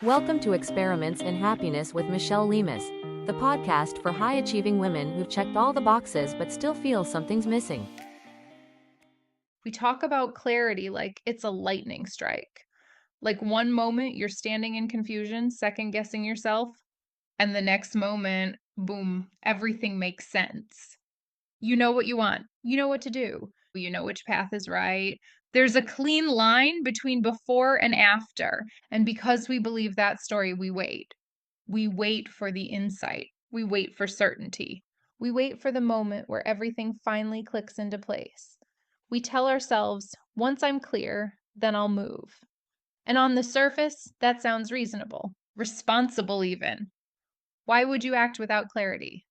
Welcome to Experiments in Happiness with Michelle Lemus, the podcast for high achieving women who've checked all the boxes but still feel something's missing. We talk about clarity like it's a lightning strike. Like one moment you're standing in confusion, second guessing yourself, and the next moment, boom, everything makes sense. You know what you want, you know what to do, you know which path is right. There's a clean line between before and after. And because we believe that story, we wait. We wait for the insight, we wait for certainty. We wait for the moment where everything finally clicks into place. We tell ourselves, once I'm clear, then I'll move. And on the surface, that sounds reasonable, responsible even. Why would you act without clarity?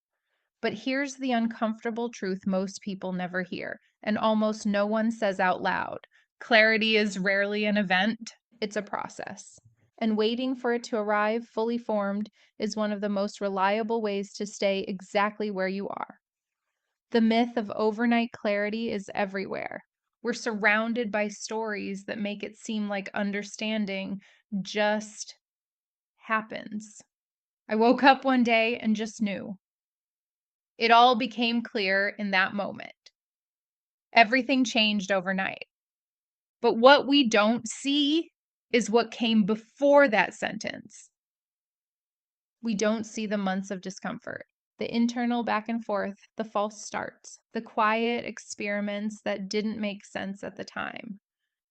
But here's the uncomfortable truth most people never hear, and almost no one says out loud. Clarity is rarely an event, it's a process. And waiting for it to arrive fully formed is one of the most reliable ways to stay exactly where you are. The myth of overnight clarity is everywhere. We're surrounded by stories that make it seem like understanding just happens. I woke up one day and just knew. It all became clear in that moment. Everything changed overnight. But what we don't see is what came before that sentence. We don't see the months of discomfort, the internal back and forth, the false starts, the quiet experiments that didn't make sense at the time,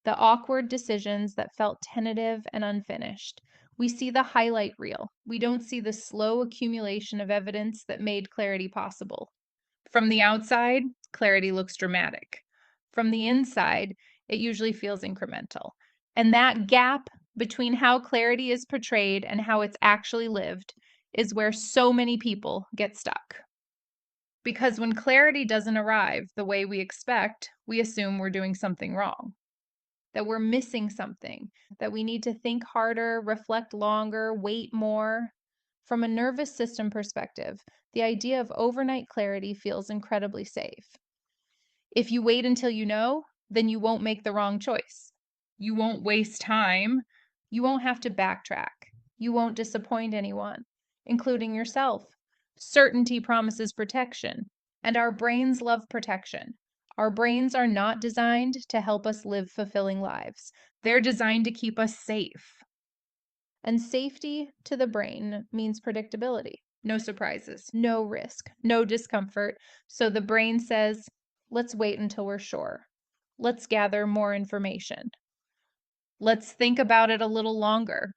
the awkward decisions that felt tentative and unfinished. We see the highlight reel. We don't see the slow accumulation of evidence that made clarity possible. From the outside, clarity looks dramatic. From the inside, it usually feels incremental. And that gap between how clarity is portrayed and how it's actually lived is where so many people get stuck. Because when clarity doesn't arrive the way we expect, we assume we're doing something wrong, that we're missing something, that we need to think harder, reflect longer, wait more. From a nervous system perspective, the idea of overnight clarity feels incredibly safe. If you wait until you know, then you won't make the wrong choice. You won't waste time. You won't have to backtrack. You won't disappoint anyone, including yourself. Certainty promises protection, and our brains love protection. Our brains are not designed to help us live fulfilling lives. They're designed to keep us safe. And safety to the brain means predictability. No surprises, no risk, no discomfort. So the brain says, let's wait until we're sure. Let's gather more information. Let's think about it a little longer.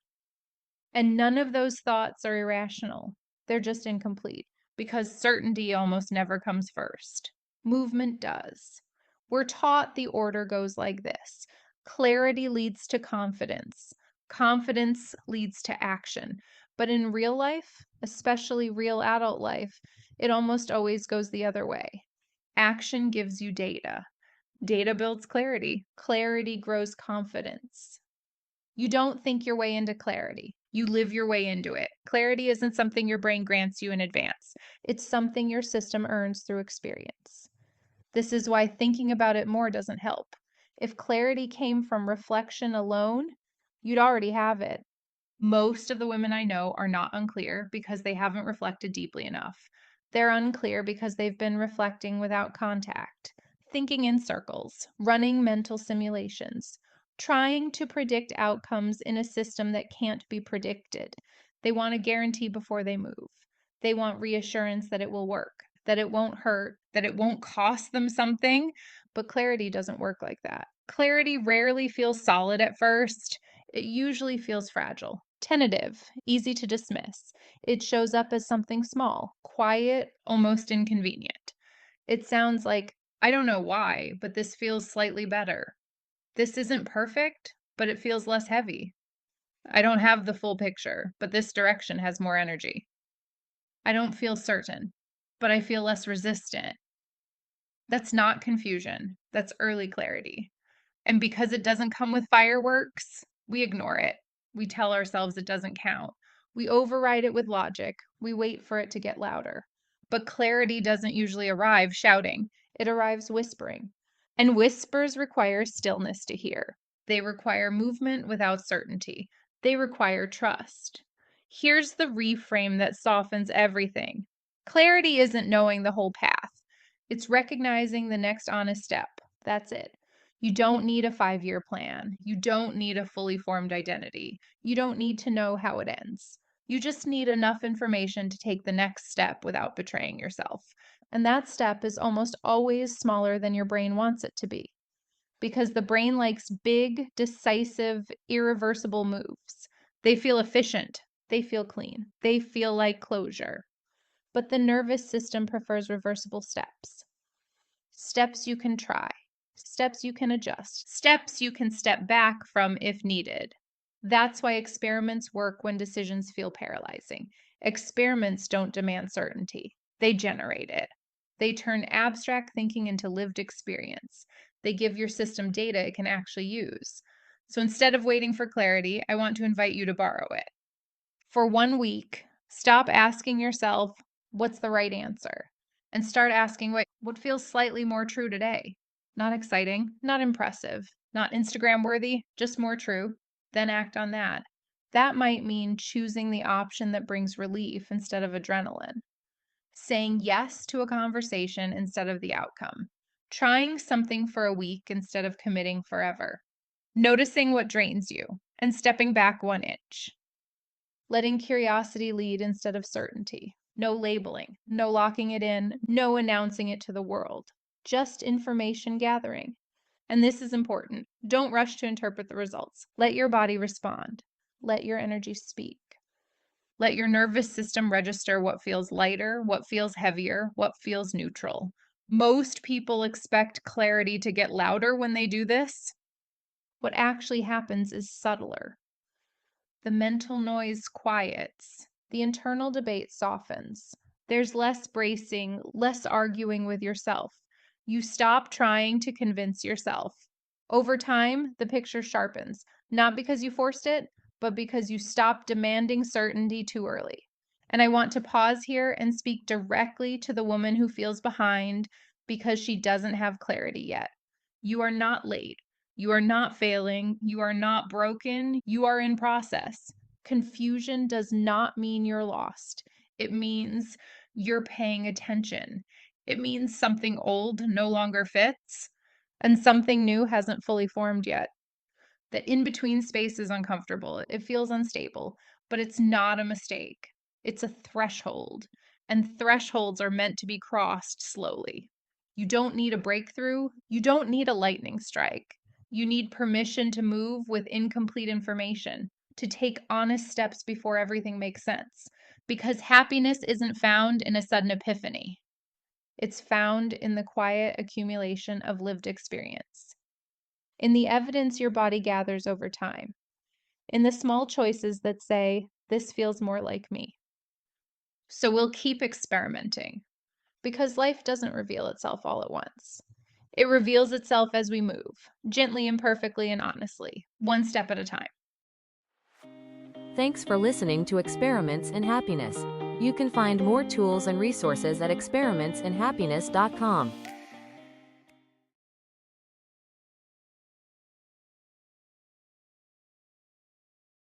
And none of those thoughts are irrational. They're just incomplete because certainty almost never comes first. Movement does. We're taught the order goes like this: clarity leads to confidence, confidence leads to action. But in real life, especially real adult life, it almost always goes the other way. Action gives you data. Data builds clarity. Clarity grows confidence. You don't think your way into clarity. You live your way into it. Clarity isn't something your brain grants you in advance. It's something your system earns through experience. This is why thinking about it more doesn't help. If clarity came from reflection alone, you'd already have it. Most of the women I know are not unclear because they haven't reflected deeply enough. They're unclear because they've been reflecting without contact, thinking in circles, running mental simulations, trying to predict outcomes in a system that can't be predicted. They want a guarantee before they move. They want reassurance that it will work, that it won't hurt, that it won't cost them something. But clarity doesn't work like that. Clarity rarely feels solid at first. It usually feels fragile, tentative, easy to dismiss. It shows up as something small, quiet, almost inconvenient. It sounds like, I don't know why, but this feels slightly better. This isn't perfect, but it feels less heavy. I don't have the full picture, but this direction has more energy. I don't feel certain, but I feel less resistant. That's not confusion. That's early clarity. And because it doesn't come with fireworks, we ignore it. We tell ourselves it doesn't count. We override it with logic. We wait for it to get louder. But clarity doesn't usually arrive shouting, it arrives whispering. And whispers require stillness to hear. They require movement without certainty. They require trust. Here's the reframe that softens everything. Clarity isn't knowing the whole path. It's recognizing the next honest step. That's it. You don't need a 5-year plan. You don't need a fully formed identity. You don't need to know how it ends. You just need enough information to take the next step without betraying yourself. And that step is almost always smaller than your brain wants it to be, because the brain likes big, decisive, irreversible moves. They feel efficient. They feel clean. They feel like closure. But the nervous system prefers reversible steps. Steps you can try, steps you can adjust, steps you can step back from if needed. That's why experiments work when decisions feel paralyzing. Experiments don't demand certainty, they generate it. They turn abstract thinking into lived experience. They give your system data it can actually use. So instead of waiting for clarity, I want to invite you to borrow it. For 1 week, stop asking yourself, what's the right answer? And start asking, what feels slightly more true today? Not exciting, not impressive, not Instagram worthy, just more true. Then act on that. That might mean choosing the option that brings relief instead of adrenaline, saying yes to a conversation instead of the outcome, trying something for a week instead of committing forever, noticing what drains you and stepping back 1 inch. Letting curiosity lead instead of certainty. No labeling, no locking it in, no announcing it to the world. Just information gathering. And this is important. Don't rush to interpret the results. Let your body respond. Let your energy speak. Let your nervous system register what feels lighter, what feels heavier, what feels neutral. Most people expect clarity to get louder when they do this. What actually happens is subtler. The mental noise quiets. The internal debate softens. There's less bracing, less arguing with yourself. You stop trying to convince yourself. Over time, the picture sharpens, not because you forced it, but because you stopped demanding certainty too early. And I want to pause here and speak directly to the woman who feels behind because she doesn't have clarity yet. You are not late. You are not failing. You are not broken. You are in process. Confusion does not mean you're lost. It means you're paying attention. It means something old no longer fits and something new hasn't fully formed yet. That in between space is uncomfortable. It feels unstable, but it's not a mistake. It's a threshold, and thresholds are meant to be crossed slowly. You don't need a breakthrough. You don't need a lightning strike. You need permission to move with incomplete information, to take honest steps before everything makes sense. Because happiness isn't found in a sudden epiphany, it's found in the quiet accumulation of lived experience, in the evidence your body gathers over time, in the small choices that say, this feels more like me. So we'll keep experimenting, because life doesn't reveal itself all at once. It reveals itself as we move, gently, imperfectly, and honestly, one step at a time. Thanks for listening to Experiments in Happiness. You can find more tools and resources at experimentsinhappiness.com.